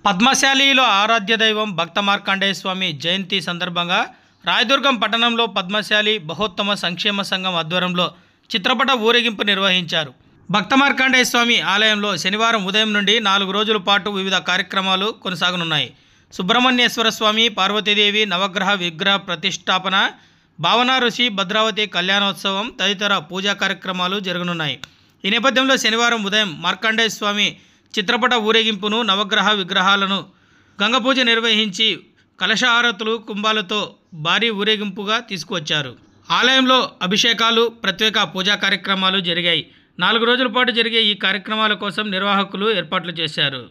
పద్మశాలిలో ఆరాధ్య దైవం భక్త మార్కండేయ స్వామి జయంతి సందర్భంగా రాయదుర్గం పట్టణంలో పద్మశాలి బహోత్తమ సంక్షేమ సంఘం ఆధ్వర్యంలో చిత్రపట ఊరేగింపు నిర్వహించారు. భక్త మార్కండేయ స్వామి ఆలయంలో శనివారం ఉదయం నుండి 4 రోజుల పాటు వివిధ కార్యక్రమాలు కొనసాగనున్నాయి. సుబ్రహ్మణ్యేశ్వర స్వామి, పార్వతీదేవి నవగ్రహ విగ్రహ ప్రతిష్టాపన, భావన ఋషి భద్రావతి కళ్యాణోత్సవం తదితర పూజా కార్యక్రమాలు జరగనున్నాయి. ఈ నేపథ్యంలో శనివారం ఉదయం మార్కండేయ స్వామి చిత్రపట ఊరేగింపును, నవగ్రహ విగ్రహాలను గంగపూజ నిర్వహించి కలశహారతులు కుంభాలతో భారీ ఊరేగింపుగా తీసుకువచ్చారు. ఆలయంలో అభిషేకాలు, ప్రత్యేక పూజా కార్యక్రమాలు జరిగాయి. 4 రోజుల పాటు జరిగే ఈ కార్యక్రమాల కోసం నిర్వాహకులు ఏర్పాట్లు చేశారు.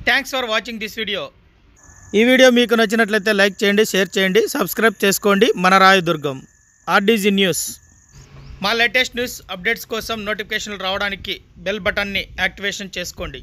Thanks for watching this video. ఈ వీడియో మీకు నచ్చినట్లయితే లైక్ చేయండి, షేర్ చేయండి, సబ్స్క్రైబ్ చేసుకోండి. మన రాయదుర్గం ఆర్డీజీ న్యూస్. మా లేటెస్ట్ న్యూస్ అప్డేట్స్ కోసం నోటిఫికేషన్లు రావడానికి బెల్ బటన్ని యాక్టివేషన్ చేసుకోండి.